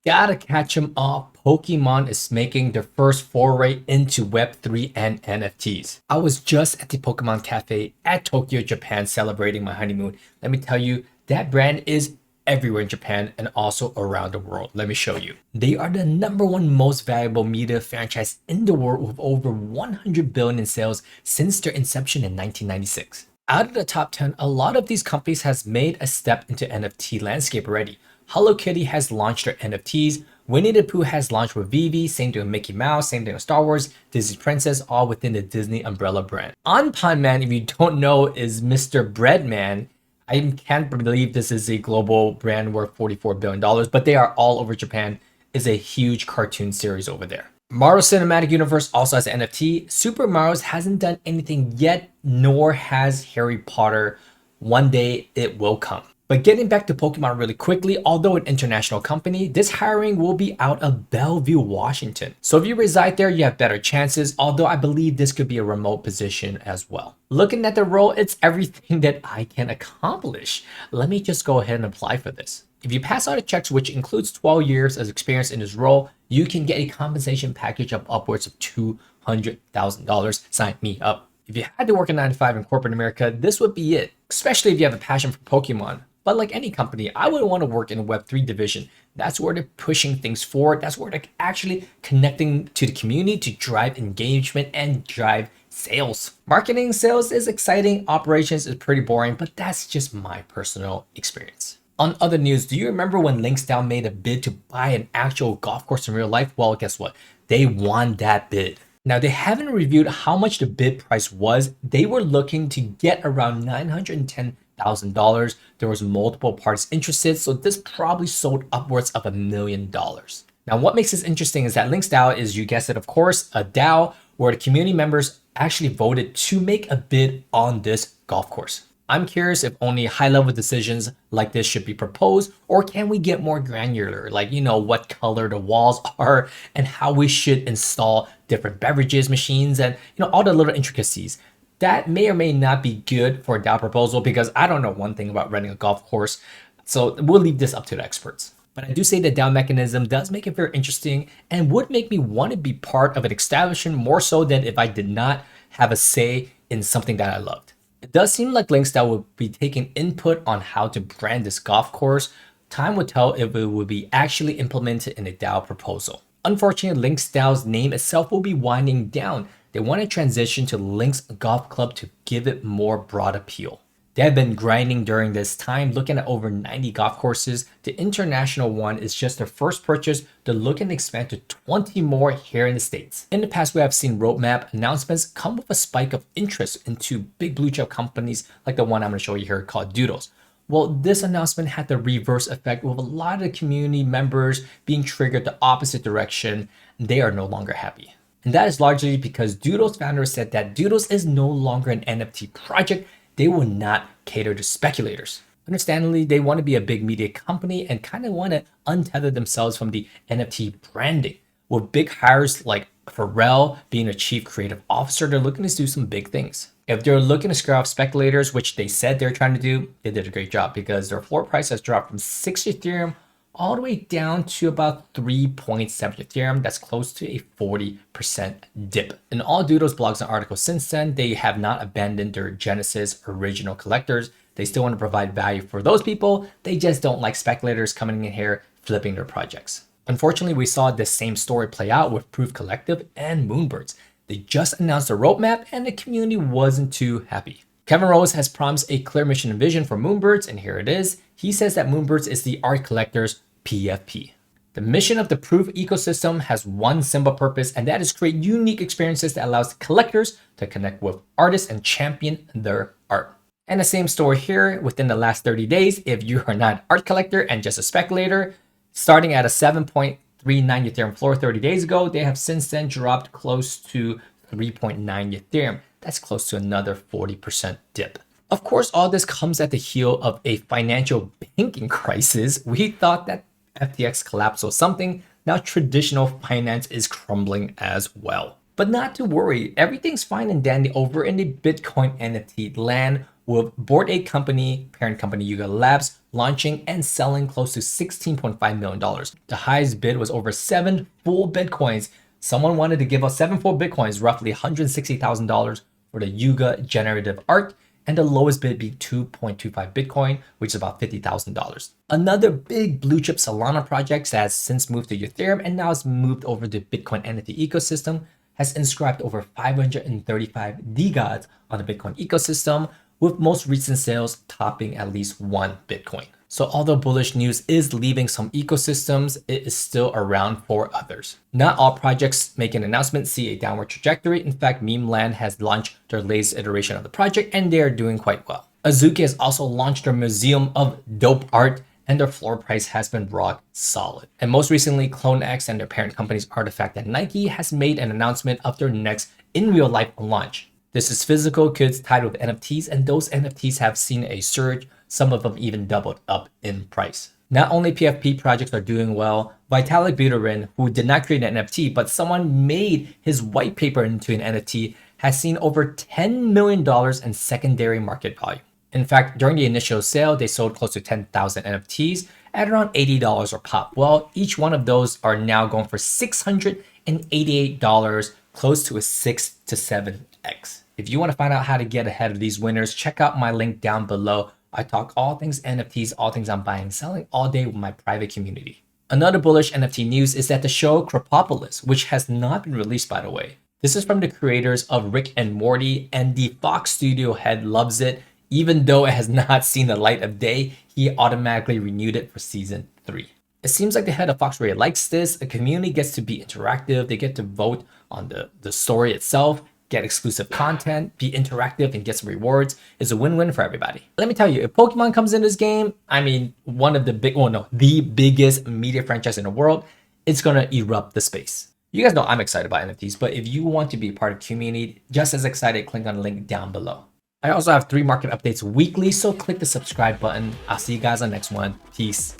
Gotta catch 'em all. Pokemon is making their first foray into Web3 and NFTs. I was just at the Pokemon Cafe at Tokyo, Japan, celebrating my honeymoon. Let me tell you, that brand is everywhere in Japan and also around the world. Let me show you. They are the number one most valuable media franchise in the world with over 100 billion in sales since their inception in 1996. Out of the top 10, a lot of these companies has made a step into NFT landscape already. Hello Kitty has launched their NFTs. Winnie the Pooh has launched with Vivi, same thing with Mickey Mouse, same thing with Star Wars, Disney Princess, all within the Disney umbrella brand. Anpan Man, if you don't know, is Mr. Breadman. I can't believe this is a global brand worth $44 billion, but they are all over Japan. Is a huge cartoon series over there. Marvel Cinematic Universe also has an NFT. Super Mario's hasn't done anything yet, nor has Harry Potter. One day it will come. But getting back to Pokemon really quickly, although an international company, this hiring will be out of Bellevue, Washington. So if you reside there, you have better chances, although I believe this could be a remote position as well. Looking at the role, it's everything that I can accomplish. Let me just go ahead and apply for this. If you pass all the checks, which includes 12 years of experience in this role, you can get a compensation package of upwards of $200,000. Sign me up. If you had to work a 9 to 5 in corporate America, this would be it, especially if you have a passion for Pokemon. But like any company, I would want to work in a Web3 division. That's where they're pushing things forward. That's where they're actually connecting to the community to drive engagement and drive sales. Marketing sales is exciting. Operations is pretty boring, but that's just my personal experience. On other news, do you remember when Linksdown made a bid to buy an actual golf course in real life? Well, guess what? They won that bid. Now, they haven't reviewed how much the bid price was. They were looking to get around $910,000. There was multiple parties interested, so this probably sold upwards of $1 million. Now, what makes this interesting is that Links DAO is, you guessed it, of course, a DAO where the community members actually voted to make a bid on this golf course. I'm curious if only high-level decisions like this should be proposed, or can we get more granular, like, what color the walls are and how we should install different beverages machines and, all the little intricacies. That may or may not be good for a DAO proposal because I don't know one thing about running a golf course. So we'll leave this up to the experts. But I do say the DAO mechanism does make it very interesting and would make me want to be part of an establishment more so than if I did not have a say in something that I loved. It does seem like Linksdale will be taking input on how to brand this golf course. Time will tell if it will be actually implemented in a DAO proposal. Unfortunately, Linksdale's name itself will be winding down. They want to transition to Links Golf Club to give it more broad appeal. They have been grinding during this time, looking at over 90 golf courses. The international one is just their first purchase. They're looking to expand to 20 more here in the States. In the past, we have seen roadmap announcements come with a spike of interest into big blue chip companies like the one I'm going to show you here called Doodles. Well, this announcement had the reverse effect with a lot of the community members being triggered the opposite direction. They are no longer happy. And that is largely because Doodles founder said that Doodles is no longer an NFT project. They will not cater to speculators. Understandably, they want to be a big media company and kind of want to untether themselves from the NFT branding. With big hires like Pharrell being a chief creative officer, they're looking to do some big things. If they're looking to scare off speculators, which they said they're trying to do, they did a great job because their floor price has dropped from 60 Ethereum all the way down to about 3.7 Ethereum. That's close to a 40% dip. In all Doodles blogs and articles since then, they have not abandoned their Genesis original collectors. They still want to provide value for those people. They just don't like speculators coming in here flipping their projects. Unfortunately, we saw this same story play out with Proof Collective and Moonbirds. They just announced a roadmap and the community wasn't too happy. Kevin Rose has promised a clear mission and vision for Moonbirds, and here it is. He says that Moonbirds is the art collector's PFP. The mission of the Proof ecosystem has one simple purpose, and that is create unique experiences that allows collectors to connect with artists and champion their art. And the same story here. Within the last 30 days, if you are not an art collector and just a speculator, starting at a 7.39 Ethereum floor 30 days ago, they have since then dropped close to 3.9 Ethereum. That's close to another 40% dip. Of course, all this comes at the heel of a financial banking crisis. We thought that FTX collapse was something. Now traditional finance is crumbling as well. But not to worry, everything's fine and dandy over in the Bitcoin NFT land. with Bored Ape Company, parent company yugalabs, launching and selling close to $16.5 million. The highest bid was over 7 full Bitcoins. Someone wanted to give us 7 full Bitcoins, roughly $160,000 for the Yuga generative art, and the lowest bid being 2.25 Bitcoin, which is about $50,000. Another big blue chip Solana project that has since moved to Ethereum and now has moved over to Bitcoin NFT ecosystem has inscribed over 535 DeGods on the Bitcoin ecosystem, with most recent sales topping at least 1 Bitcoin. So although bullish news is leaving some ecosystems, it is still around for others. Not all projects make an announcement see a downward trajectory. In fact, Memeland has launched their latest iteration of the project and they are doing quite well. Azuki has also launched their Museum of Dope Art and their floor price has been rock solid. And most recently, CloneX and their parent company's Artifact and Nike has made an announcement of their next in real life launch. This is physical goods tied with NFTs, and those NFTs have seen a surge, some of them even doubled up in price. Not only PFP projects are doing well, Vitalik Buterin, who did not create an NFT, but someone made his white paper into an NFT, has seen over $10 million in secondary market value. In fact, during the initial sale, they sold close to 10,000 NFTs at around $80 or pop. Well, each one of those are now going for $688, close to a 6 to 7x. If you want to find out how to get ahead of these winners, check out my link down below. I talk all things NFTs, all things I'm buying and selling all day with my private community. Another bullish NFT news is that the show Crepopolis, which has not been released by the way. This is from the creators of Rick and Morty, and the Fox studio head loves it. Even though it has not seen the light of day, he automatically renewed it for season 3. It seems like the head of Fox really likes this. The community gets to be interactive. They get to vote on the story itself, get exclusive content, be interactive, and get some rewards. It's a win-win for everybody. Let me tell you, if Pokemon comes in this game, I mean, the biggest media franchise in the world, it's gonna erupt the space. You guys know I'm excited about NFTs, but if you want to be part of the community, just as excited, click on the link down below. I also have 3 market updates weekly, so click the subscribe button. I'll see you guys on the next one. Peace.